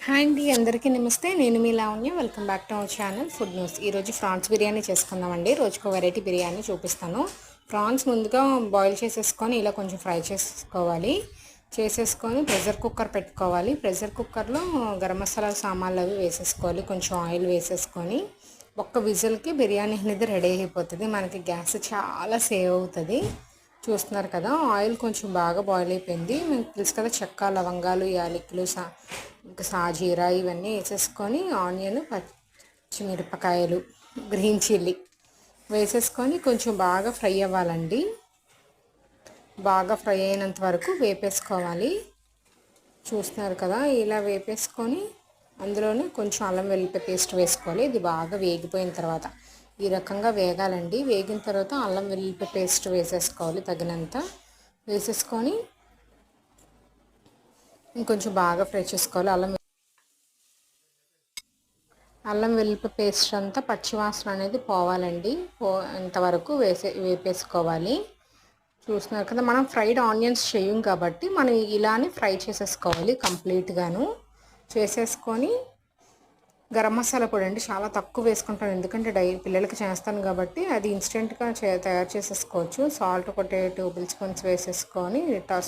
Hi అండి, అందరికీ నమస్తే. నేను మీ Lavanya. Welcome back to our channel food news. ఈరోజు ప్రాన్స్ బిర్యానీ చేసుకుందామండి. రోజుకో వెరైటీ బిర్యానీ చూపిస్తాను. ప్రాన్స్ ముందుగా బాయిల్ చేసేసుకొని ఇలా కొంచెం ఫ్రై చేసుకోవాలి. చేసేసుకొని ప్రెషర్ కుక్కర్ పెట్టుకోవాలి. ప్రెషర్ కుక్కర్లో గరం మసాలా సామాన్లు అవి వేసేసుకోవాలి. కొంచెం ఆయిల్ వేసేసుకొని ఒక్క విజిల్కి బిర్యానీ అనేది రెడీ అయిపోతుంది. మనకి గ్యాస్ చాలా సేవ్ అవుతుంది. చూస్తున్నారు కదా, ఆయిల్ కొంచెం బాగా బాయిల్ అయిపోయింది. మీకు తెలుసు కదా, చెక్క, లవంగాలు, యాలకులు, ఇంకా సాజీరా ఇవన్నీ వేసేసుకొని ఆనియన్, పచ్చిమిరపకాయలు, గ్రీన్ చిల్లీ వేసేసుకొని కొంచెం బాగా ఫ్రై అవ్వాలండి. బాగా ఫ్రై అయినంత వరకు వేపేసుకోవాలి. చూస్తున్నారు కదా, ఇలా వేపేసుకొని అందులోనే కొంచెం అల్లం వెల్లుల్లి పేస్ట్ వేసుకోవాలి. ఇది బాగా వేగిపోయిన తర్వాత ఈ రకంగా వేగాలండి. వేగిన తర్వాత అల్లం వెల్లుల్లి పేస్ట్ వేసేసుకోవాలి తగినంత. వేసేసుకొని ఇంకొంచెం బాగా ఫ్రై చేసుకోవాలి. అల్లం వెల్లుల్లి పేస్ట్ అంతా పచ్చివాసన అనేది పోవాలండి. ఇంతవరకు వేపేసుకోవాలి. చూస్తున్నారు కదా, మనం ఫ్రైడ్ ఆనియన్స్ చేయం కాబట్టి మనం ఇలానే ఫ్రై చేసేసుకోవాలి కంప్లీట్గాను. చేసేసుకొని గరం మసాలా పొడి అండి చాలా తక్కువ వేసుకుంటాను, ఎందుకంటే పిల్లలకి చేస్తాను కాబట్టి అది ఇన్స్టెంట్గా తయారు చేసేసుకోవచ్చు. సాల్ట్ ఒక 2 టేబుల్ స్పూన్స్ వేసేసుకొని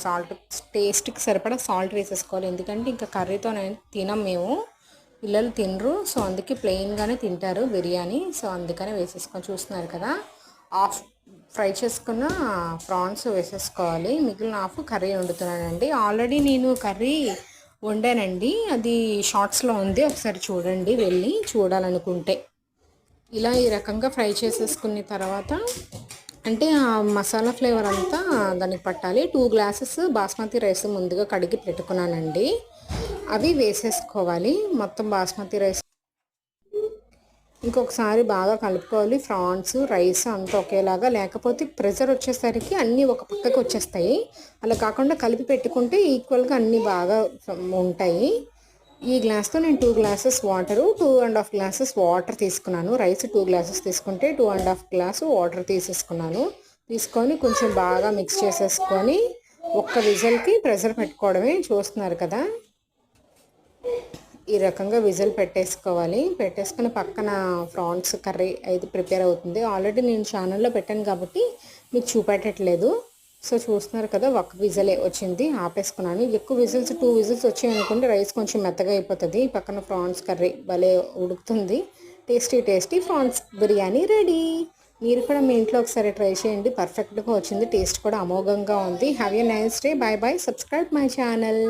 సాల్ట్ టేస్ట్కి సరిపడా సాల్ట్ వేసేసుకోవాలి. ఎందుకంటే ఇంకా కర్రీతో తినం మేము, పిల్లలు తినరు. సో అందుకే ప్లెయిన్గానే తింటారు బిర్యానీ. సో అందుకనే వేసేసుకొని చూస్తున్నారు కదా, హాఫ్ ఫ్రై చేసుకున్న ప్రాన్స్ వేసేసుకోవాలి. మిగిలిన హాఫ్ కర్రీ వండుతున్నానండి. ఆల్రెడీ నేను కర్రీ వండానండి, అది షార్ట్స్లో ఉంది, ఒకసారి చూడండి వెళ్ళి చూడాలనుకుంటే. ఇలా ఈ రకంగా ఫ్రై చేసేసుకున్న తర్వాత అంటే ఆ మసాలా ఫ్లేవర్ అంతా దానికి పట్టాలి. 2 గ్లాసెస్ బాస్మతి రైస్ ముందుగా కడిగి పెట్టుకున్నానండి, అవి వేసేసుకోవాలి. మొత్తం బాస్మతి రైస్ ఇంకొకసారి బాగా కలుపుకోవాలి. ప్రాన్స్, రైస్ అంతా ఒకేలాగా, లేకపోతే ప్రెషర్ వచ్చేసరికి అన్నీ ఒక పక్కకి వచ్చేస్తాయి. అలా కాకుండా కలిపి పెట్టుకుంటే ఈక్వల్గా అన్నీ బాగా ఉంటాయి. ఈ గ్లాస్తో నేను 2 గ్లాసెస్ వాటరు, 2.5 గ్లాసెస్ వాటర్ తీసుకున్నాను. రైస్ 2 గ్లాసెస్ తీసుకుంటే 2.5 గ్లాసు వాటర్ తీసుకొని కొంచెం బాగా మిక్స్ చేసేసుకొని ఒక్క విజిల్కి ప్రెషర్ పెట్టుకోవడమే. చూస్తున్నారు కదా, ఈ రకంగా విజిల్ పెట్టేసుకోవాలి. పెట్టేసుకుని పక్కన ప్రాన్స్ కర్రీ అయితే ప్రిపేర్ అవుతుంది. ఆల్రెడీ నేను ఛానల్లో పెట్టాను కాబట్టి మీకు చూపెట్టట్లేదు. సో చూస్తున్నారు కదా, ఒక విజిలే వచ్చింది, ఆపేసుకున్నాను. ఎక్కువ విజిల్స్ 2 విజిల్స్ వచ్చాయి అనుకోండి, రైస్ కొంచెం మెత్తగా అయిపోతుంది. పక్కన ప్రాన్స్ కర్రీ భలే ఉడుకుతుంది. Tasty prawns biryani ready. మీరు కూడా మీ ఇంట్లో ఒకసారి ట్రై చేయండి, పర్ఫెక్ట్గా వచ్చింది. టేస్ట్ కూడా అమోఘంగా ఉంది. Have a nice day. By by. Subscribe my channel.